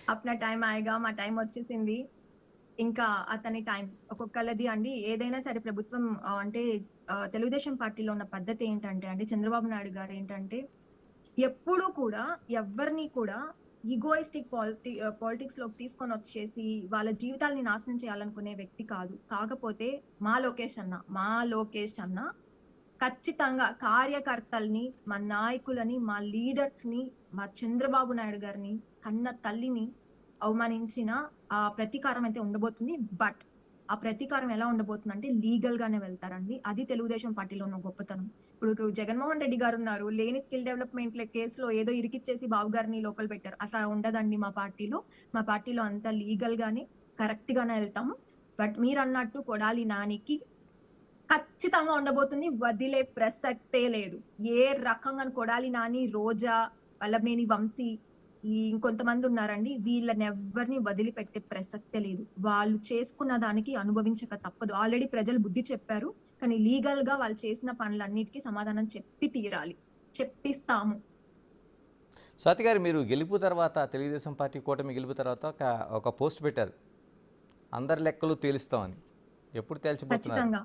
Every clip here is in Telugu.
అప్నా టైం ఆయేగా మా టైం వచ్చేసింది. ఇంకా అతని టైం ఒక్కొక్కళ్ళది అండి. ఏదైనా సరే ప్రభుత్వం అంటే తెలుగుదేశం పార్టీలో ఉన్న పద్ధతి ఏంటంటే అండి, చంద్రబాబు నాయుడు గారు ఏంటంటే ఎప్పుడూ కూడా ఎవ్వరిని కూడా ఈగోయిస్టిక్ పాలిటిక్స్ లోకి తీసుకొనొచ్చేసి వాళ్ళ జీవితాల్ని నాశనం చేయాలనుకునే వ్యక్తి కాదు. కాకపోతే మా లోకేష్ అన్న ఖచ్చితంగా కార్యకర్తల్ని, మా నాయకులని, మా లీడర్స్‌ని, మా చంద్రబాబు నాయుడు గారిని, కన్న తల్లిని అవమానించిన ప్రతీకారం అయితే ఉండబోతుంది. బట్ ఆ ప్రతీకారం ఎలా ఉండబోతుందంటే లీగల్ గానే వెళ్తారండి. అది తెలుగుదేశం పార్టీలో ఉన్న గొప్పతనం. ఇప్పుడు జగన్మోహన్ రెడ్డి గారున్నారు. లేని స్కిల్ డెవలప్‌మెంట్‌ల కేసులో ఏదో ఇరికిచ్చేసి బాబు గారిని లోపల పెట్టారు. అట్లా ఉండదండి మా పార్టీలో. మా పార్టీలో అంతా లీగల్ గానే, కరెక్ట్ గానే ఎళ్తాము. బట్ మీరన్నట్టు కొడాలి నానికి ఖచ్చితంగా ఉండబోతుంది. వదిలే ప్రసక్తే లేదు. ఏ రకంగాను కొడాలి నాని, రోజా, వల్లభనేని వంశీ ఇంకొంతమంది ఉన్నారండి. వీళ్ళనెవ్వరిని వదిలిపెట్టే ప్రసక్తే లేదు. వాళ్ళు చేసుకున్న దానికి అనుభవించక తప్పదు. ఆల్రెడీ ప్రజలు బుద్ధి చెప్పారు. కానీ లీగల్‌గా వాళ్ళు చేసిన పనులన్నిటికి సమాధానం చెప్పి తీరాలి. చెప్పిస్తాము. స్వాతి గారు, మీరు గెలుపు తర్వాత తెలుగుదేశం పార్టీ కూటమి గెలుపు తర్వాత ఒక పోస్ట్ పెట్టారు. అందరి లెక్కలు తేలుస్తామని. ఎప్పుడు తేల్చబోతున్నారు? ఖచ్చితంగా.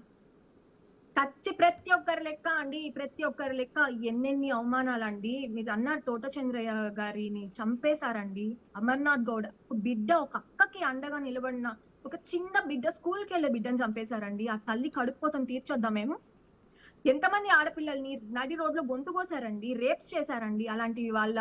ప్రతి ఒక్కరి లెక్క అండి. ప్రతి ఒక్కరి లెక్క ఎన్నెన్ని అవమానాలండి. మీరన్నారు తోట చంద్రయ్య గారిని చంపేశారండి. అమర్నాథ్ గౌడ్ బిడ్డ ఒక అక్కకి అండగా నిలబడిన ఒక చిన్న బిడ్డ స్కూల్‌కెళ్ళే బిడ్డని చంపేశారండి. ఆ తల్లి కడుపుకోతను తీర్చొద్దా మేము? ఎంతమంది ఆడపిల్లల్ని నడి రోడ్‌లో గొంతు కోసారండి. రేప్స్ చేశారండి. అలాంటి వాళ్ళ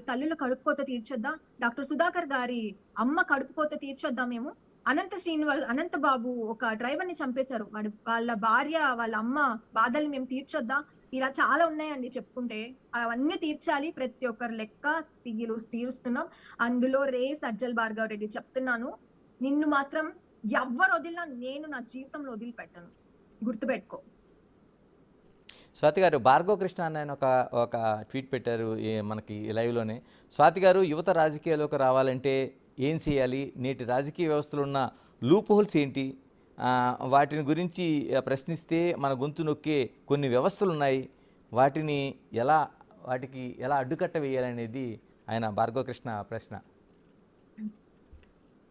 తల్లుల కడుపుకోత తీర్చొద్దా? డాక్టర్ సుధాకర్ గారి అమ్మ కడుపుకోత తీర్చొద్దా మేము? అనంత బాబు ఒక డ్రైవర్‌ని చంపేశారు. వాళ్ళ భార్య, వాళ్ళ అమ్మ బాధల్ని మేము తీర్చొద్దా? ఇలా చాలా ఉన్నాయండి చెప్పుకుంటే. అవన్నీ తీర్చాలి. ప్రతి ఒక్కరి లెక్క తీరుస్తున్నాం. అందులో సజ్జల భార్గవరెడ్డి చెప్తున్నాను. నిన్ను మాత్రం ఎవ్వరు వదిలినా నేను నా జీవితంలో వదిలిపెట్టను. గుర్తుపెట్టుకో. స్వాతి గారు, భార్గవ కృష్ణ అన్న ఆయన ఒక ఒక ట్వీట్ పెట్టారు మనకి లైవ్లోనే. స్వాతి గారు, యువత రాజకీయాల్లోకి రావాలంటే ఏం చేయాలి? నేటి రాజకీయ వ్యవస్థలో ఉన్న లూప్ హోల్స్ ఏంటి? వాటిని గురించి ప్రశ్నిస్తే మన గొంతు నొక్కే కొన్ని వ్యవస్థలు ఉన్నాయి. వాటిని ఎలా వాటికి ఎలా అడ్డుకట్ట వేయాలనేది ఆయన భార్గవ కృష్ణ ప్రశ్న.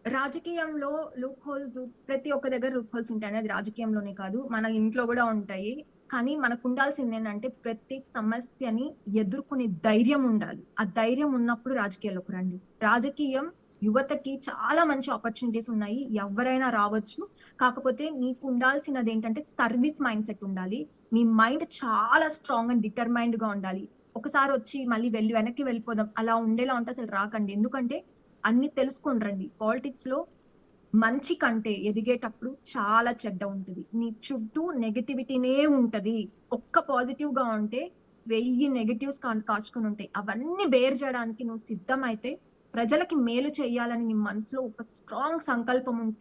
రాజకీయంలో లూప్ హోల్స్ ప్రతి ఒక్క దగ్గర లూప్ హోల్స్ ఉంటాయి. అది రాజకీయంలోనే కాదు, మన ఇంట్లో కూడా ఉంటాయి. కానీ మనకు ఉండాల్సింది ఏంటంటే ప్రతి సమస్యని ఎదుర్కొనే ధైర్యం ఉండాలి. ఆ ధైర్యం ఉన్నప్పుడు రాజకీయాల్లోకి రండి. రాజకీయం యువతకి చాలా మంచి ఆపర్చునిటీస్ ఉన్నాయి. ఎవరైనా రావచ్చు. కాకపోతే మీకు ఉండాల్సినది ఏంటంటే సర్వీస్ మైండ్ సెట్ ఉండాలి. మీ మైండ్ చాలా స్ట్రాంగ్ అండ్ డిటర్మైన్డ్ గా ఉండాలి. ఒకసారి వచ్చి మళ్ళీ వెనక్కి వెళ్ళిపోదాం అలా ఉండేలా ఉంటే అసలు రాకండి. ఎందుకంటే అన్ని తెలుసుకొని రండి. పాలిటిక్స్ లో మంచి కంటే ఎదిగేటప్పుడు చాలా చెడ్డ ఉంటది. నీ చుట్టూ నెగటివిటీనే ఉంటది. ఒక్క పాజిటివ్ గా ఉంటే 1000 నెగటివ్స్ కాచుకొని ఉంటాయి. అవన్నీ బేర్ చేయడానికి నువ్వు సిద్ధమైతే, ప్రజలకి మేలు చేయాలని నీ మనసులో ఒక స్ట్రాంగ్ సంకల్పం ఉంటే